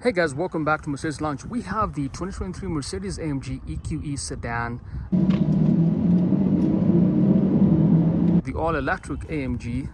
Hey guys, welcome back to Mercedes Launch. We have the 2023 Mercedes AMG EQE Sedan, the all-electric AMG,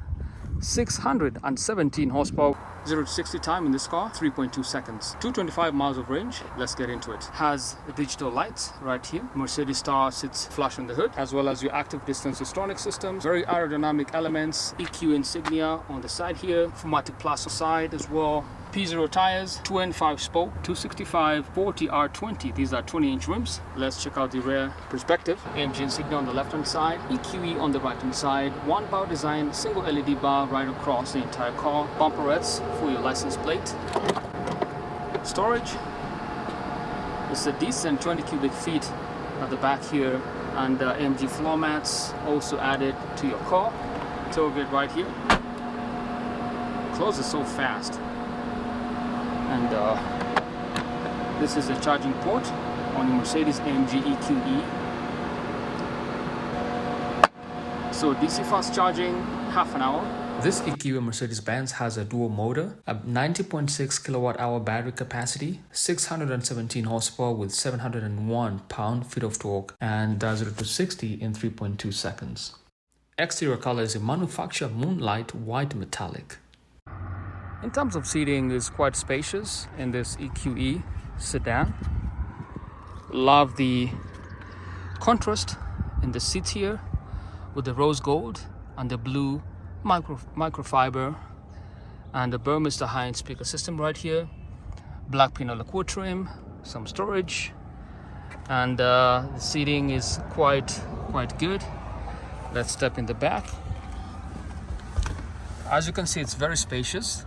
617 horsepower, 0 to 60 time in this car, 3.2 seconds, 225 miles of range. Let's get into it. Has digital lights right here. Mercedes star sits flush on the hood, as well as your active distance electronic systems, very aerodynamic elements, EQ insignia on the side here, Formatic Plus side as well. P0 tires, 2N5 spoke, 265 40 R20. These are 20-inch rims. Let's check out the rear perspective. AMG insignia on the left-hand side, EQE on the right-hand side. One bar design, single LED bar right across the entire car. Bumperettes for your license plate. Storage. It's a decent 20 cubic feet at the back here, and AMG floor mats also added to your car. Tailgate right here. Closes so fast. And this is a charging port on the Mercedes AMG EQE. So DC fast charging, half an hour. This EQE Mercedes-Benz has a dual motor, a 90.6 kilowatt-hour battery capacity, 617 horsepower with 701 pound-feet of torque, and does 0 to 60 in 3.2 seconds. Exterior color is a manufactured moonlight white metallic. In terms of seating, is quite spacious in this EQE sedan. Love the contrast in the seats here with the rose gold and the blue microfiber, and the Burmester high-end speaker system right here. Black pinot lacquer trim, some storage, and the seating is quite good. Let's step in the back. As you can see, it's very spacious.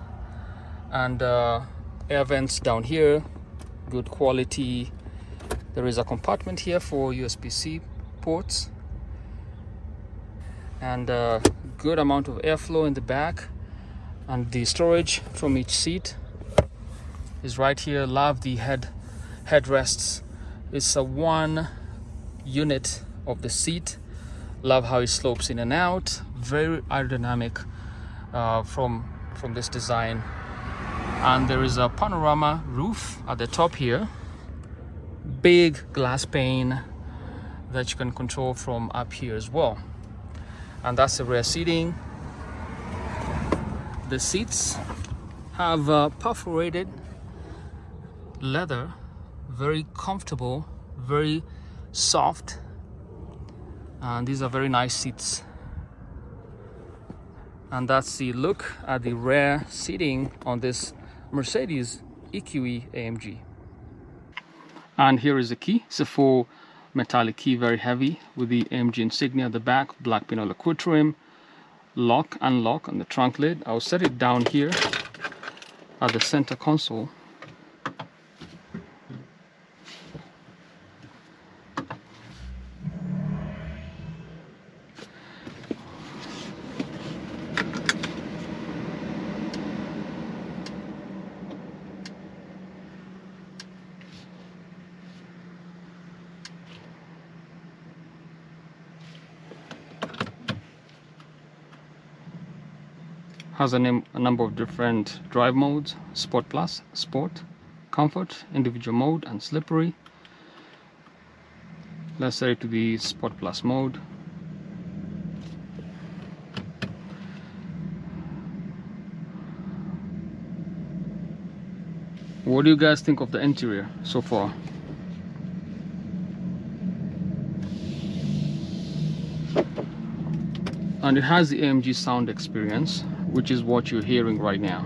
And air vents down here, good quality. There is a compartment here for USB-C ports, and good amount of airflow in the back, and the storage from each seat is right here. Love the headrests. It's a one unit of the seat. Love how it slopes in and out. Very aerodynamic from this design. And there is a panorama roof at the top here. Big glass pane that you can control from up here as well. And that's the rear seating. The seats have perforated leather, very comfortable, very soft. And these are very nice seats. And that's the look at the rear seating on this Mercedes EQE AMG. And here is the key. It's a full metallic key, very heavy, with the AMG insignia at the back, black pinot lacquer trim, lock, unlock on the trunk lid. I'll set it down here at the center console. Has a number of different drive modes: Sport Plus, Sport, Comfort, Individual Mode, and Slippery. Let's set it to the Sport Plus mode. What do you guys think of the interior so far? And it has the AMG sound experience, which is what you're hearing right now.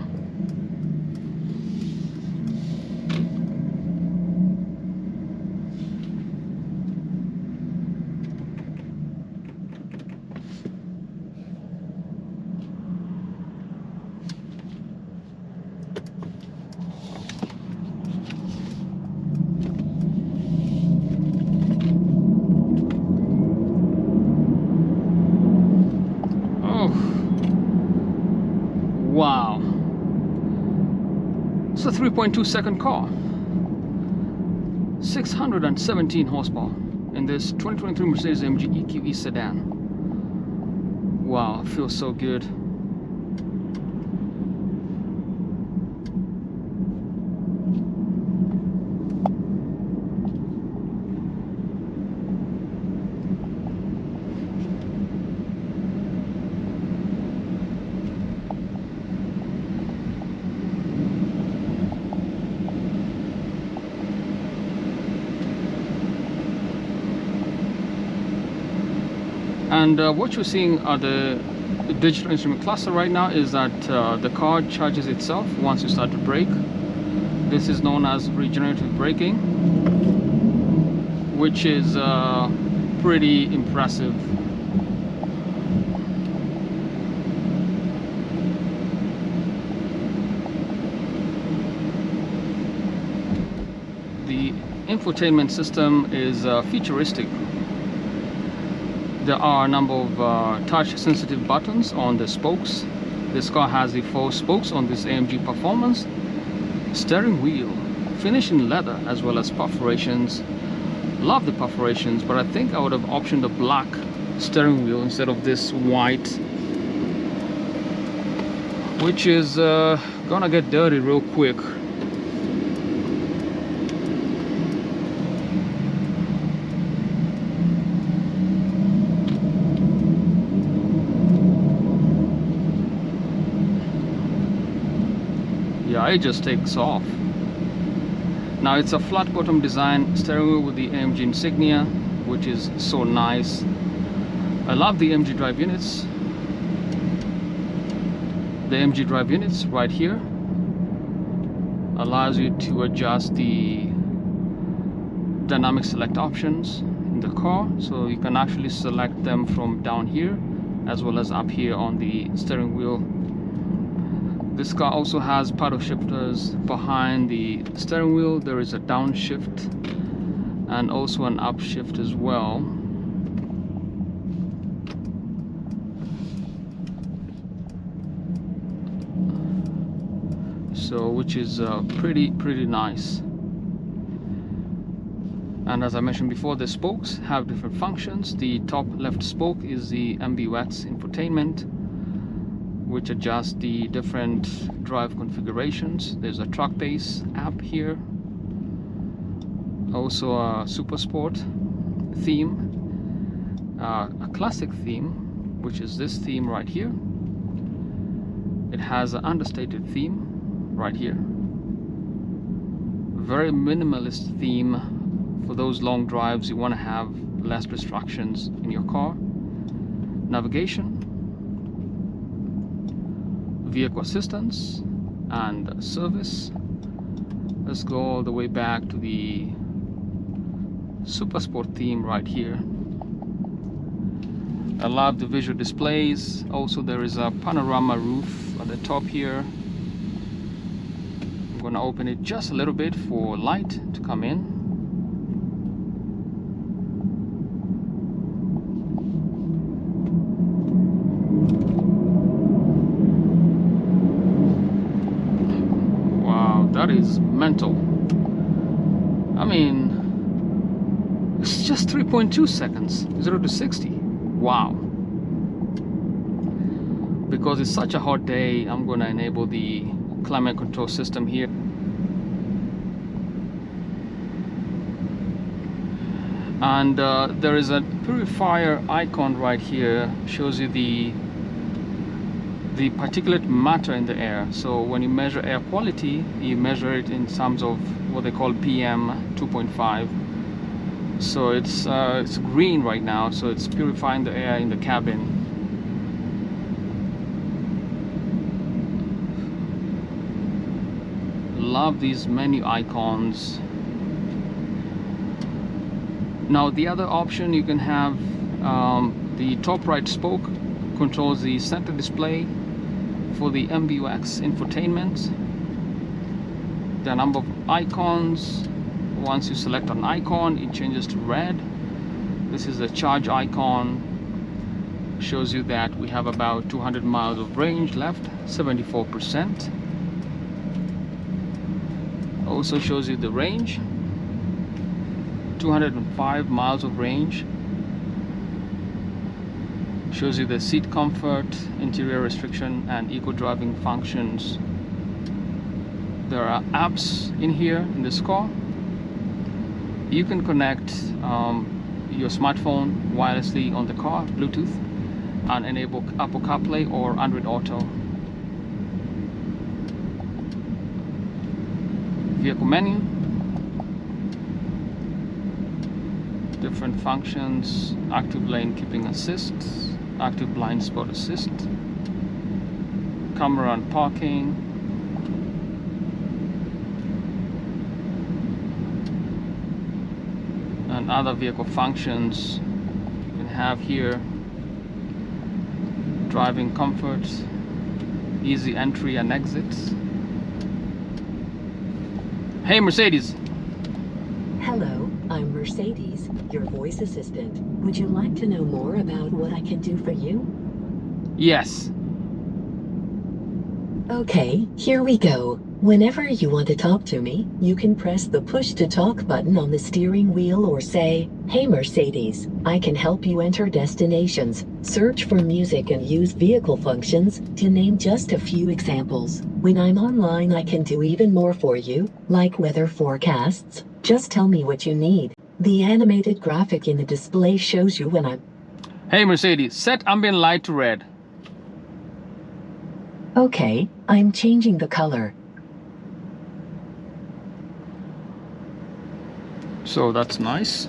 Wow, it's a 3.2 second car, 617 horsepower in this 2023 Mercedes AMG EQE Sedan. Wow, it feels so good. And what you're seeing are the digital instrument cluster right now is that the car charges itself once you start to brake. This is known as regenerative braking, which is pretty impressive. The infotainment system is futuristic. There are a number of touch-sensitive buttons on the spokes. This car has the 4 spokes on this AMG Performance. Steering wheel, finished in leather, as well as perforations. Love the perforations, but I think I would have optioned the black steering wheel instead of this white, which is gonna get dirty real quick. Yeah, it just takes off. Now it's a flat bottom design steering wheel with the AMG insignia, which is so nice. I love the AMG drive units. The AMG drive units right here allows you to adjust the dynamic select options in the car, so you can actually select them from down here as well as up here on the steering wheel. This car also has paddle shifters behind the steering wheel. There is a downshift and also an upshift as well. So, which is pretty nice. And as I mentioned before, the spokes have different functions. The top left spoke is the MBUX infotainment, which adjusts the different drive configurations. There's a truck base app here, also a super sport theme, a classic theme, which is this theme right here. It has an understated theme right here, very minimalist theme for those long drives. You want to have less distractions in your car. Navigation, vehicle assistance, and service. Let's go all the way back to the super sport theme right here. I love the visual displays. Also, there is a panorama roof at the top here. I'm going to open it just a little bit for light to come in. That is mental. I mean, it's just 3.2 seconds, 0 to 60. Wow. Because it's such a hot day, I'm going to enable the climate control system here. And there is a purifier icon right here, shows you the particulate matter in the air. So when you measure air quality, you measure it in terms of what they call PM 2.5. So it's green right now, so it's purifying the air in the cabin. Love these menu icons. Now the other option you can have, the top right spoke controls the center display for the MBUX infotainment. There are a number of icons. Once you select an icon, it changes to red. This is a charge icon. Shows you that we have about 200 miles of range left, 74%. Also shows you the range, 205 miles of range. Shows you the seat comfort, interior restriction, and eco driving functions. There are apps in here in this car. You can connect your smartphone wirelessly on the car, Bluetooth, and enable Apple CarPlay or Android Auto. Vehicle menu. different functions: active lane keeping assist, active blind spot assist, camera and parking, and other vehicle functions you can have here: driving comfort, easy entry and exits. Hey Mercedes! Hello, I'm Mercedes, your voice assistant. Would you like to know more about what I can do for you? Yes. Okay, here we go. Whenever you want to talk to me, you can press the push to talk button on the steering wheel or say, "Hey Mercedes, I can help you enter destinations, search for music and use vehicle functions," to name just a few examples. When I'm online, I can do even more for you, like weather forecasts. Just tell me what you need. The animated graphic in the display shows you when I'm... Hey Mercedes, set ambient light to red. Okay, I'm changing the color. So that's nice.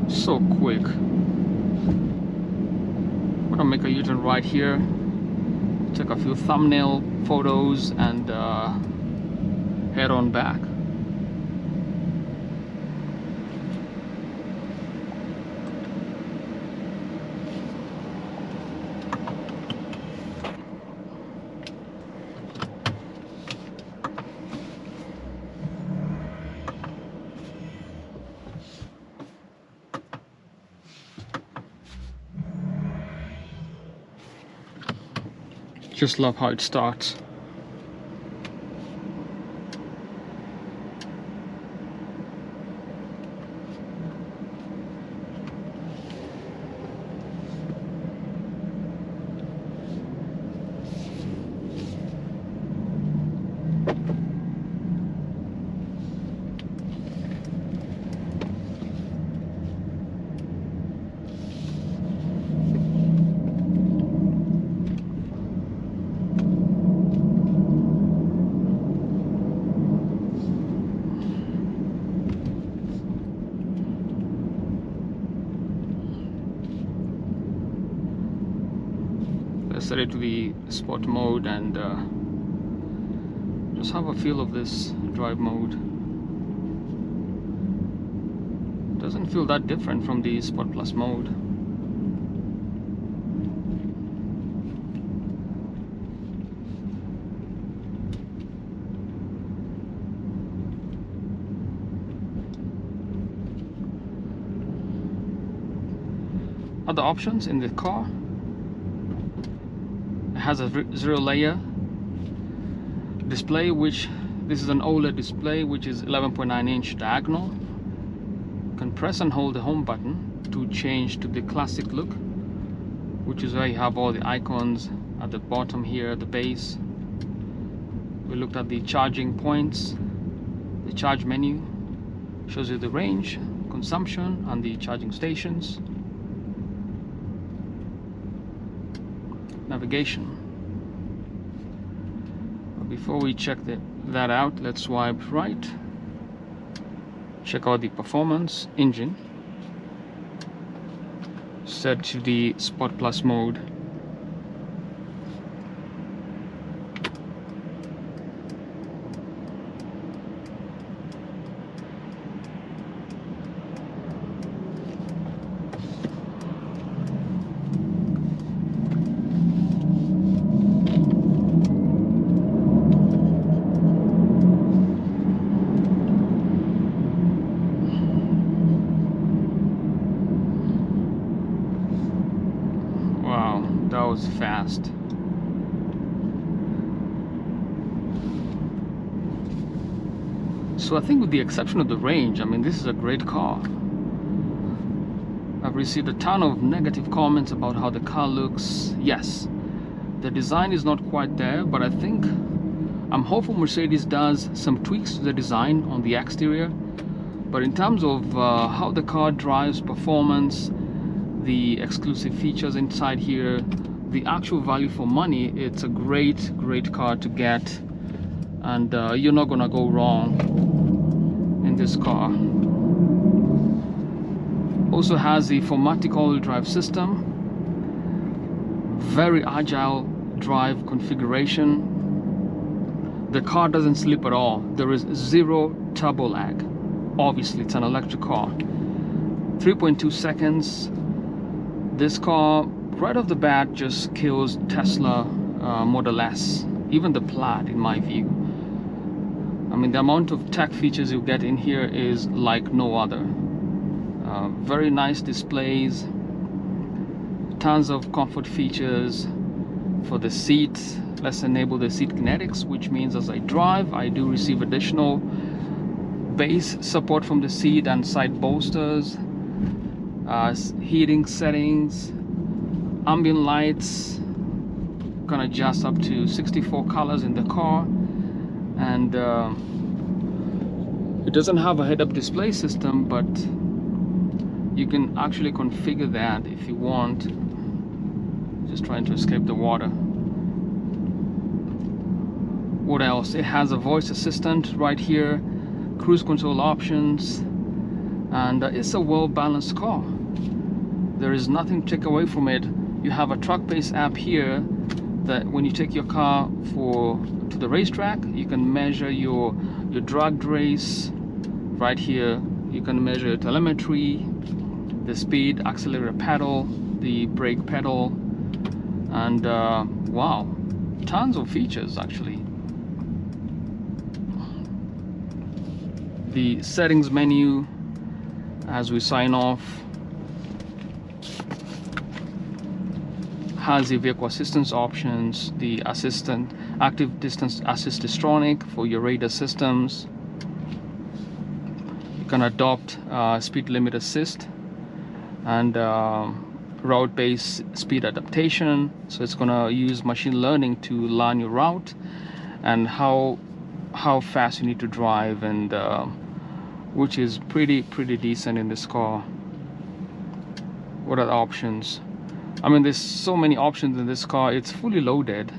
So quick. I'm gonna make a U-turn right here, take a few thumbnail photos, and head on back. Just love how it starts. Let's set it to the sport mode and just have a feel of this drive mode. Doesn't feel that different from the Sport Plus mode. Other options in the car: it has a zero layer display, which this is an OLED display, which is 11.9 inch diagonal. You can press and hold the home button to change to the classic look, which is where you have all the icons at the bottom here at the base. We looked at the charging points. The charge menu shows you the range, consumption, and the charging stations. Navigation. But before we check that out, let's swipe right. Check out the performance engine. Set to the Sport Plus mode. That was fast. So I think with the exception of the range, I mean, this is a great car. I've received a ton of negative comments about how the car looks. Yes, the design is not quite there, but I think I'm hopeful Mercedes does some tweaks to the design on the exterior. But in terms of how the car drives, performance, the exclusive features inside here, the actual value for money, it's a great car to get, and you're not gonna go wrong in this car. Also has the 4MATIC all-wheel drive system, very agile drive configuration. The car doesn't slip at all. There is zero turbo lag. Obviously it's an electric car. 3.2 seconds. This car right off the bat just kills Tesla Model S, even the Plaid, in my view. I mean, the amount of tech features you get in here is like no other. Very nice displays, tons of comfort features for the seat. Let's enable the seat kinetics, which means as I drive, I do receive additional base support from the seat and side bolsters. Heating settings, ambient lights, can adjust up to 64 colors in the car, and it doesn't have a head-up display system, but you can actually configure that if you want. Just trying to escape the water. What else? It has a voice assistant right here, cruise control options, and it's a well-balanced car. There is nothing to take away from it. You have a truck pace app here that when you take your car to the racetrack, you can measure your drag race right here. You can measure your telemetry, the speed, accelerator pedal, the brake pedal, and wow, tons of features actually. The settings menu as we sign off has the vehicle assistance options, the active distance assist Distronic for your radar systems. You can adopt speed limit assist and route-based speed adaptation, so it's gonna use machine learning to learn your route and how fast you need to drive, and which is pretty decent in this car. What are the options? I mean, there's so many options in this car. It's fully loaded.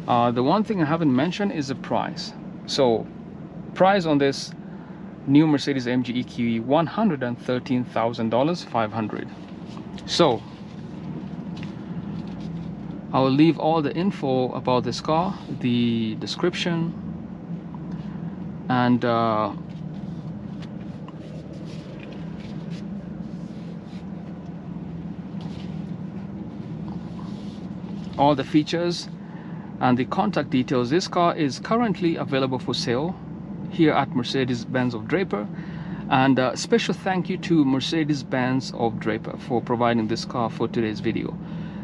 The one thing I haven't mentioned is the price. So price on this new Mercedes AMG EQE, $113,500. So I will leave all the info about this car, the description, and all the features and the contact details. This car is currently available for sale here at Mercedes-Benz of Draper, and a special thank you to Mercedes-Benz of Draper for providing this car for today's video.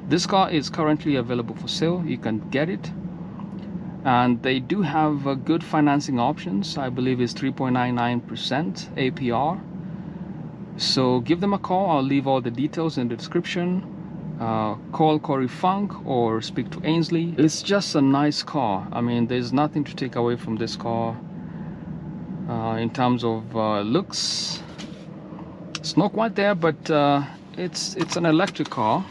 This car is currently available for sale. You can get it, and they do have good financing options. I believe it's 3.99% APR. So give them a call. I'll leave all the details in the description. Call Corey Funk or speak to Ainsley. It's just a nice car. I mean, there's nothing to take away from this car in terms of looks. It's not quite there, but it's an electric car.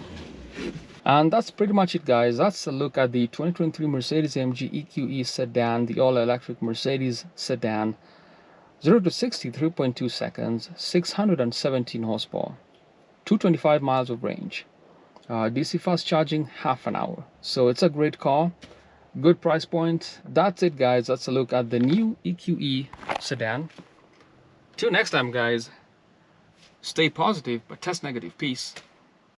And that's pretty much it, guys. That's a look at the 2023 Mercedes AMG EQE Sedan, the all-electric Mercedes sedan. 0 to 60, 3.2 seconds, 617 horsepower, 225 miles of range. DC fast charging, half an hour. So it's a great car, good price point. That's it, guys. That's a look at the new EQE Sedan. Till next time, guys, stay positive but test negative. Peace.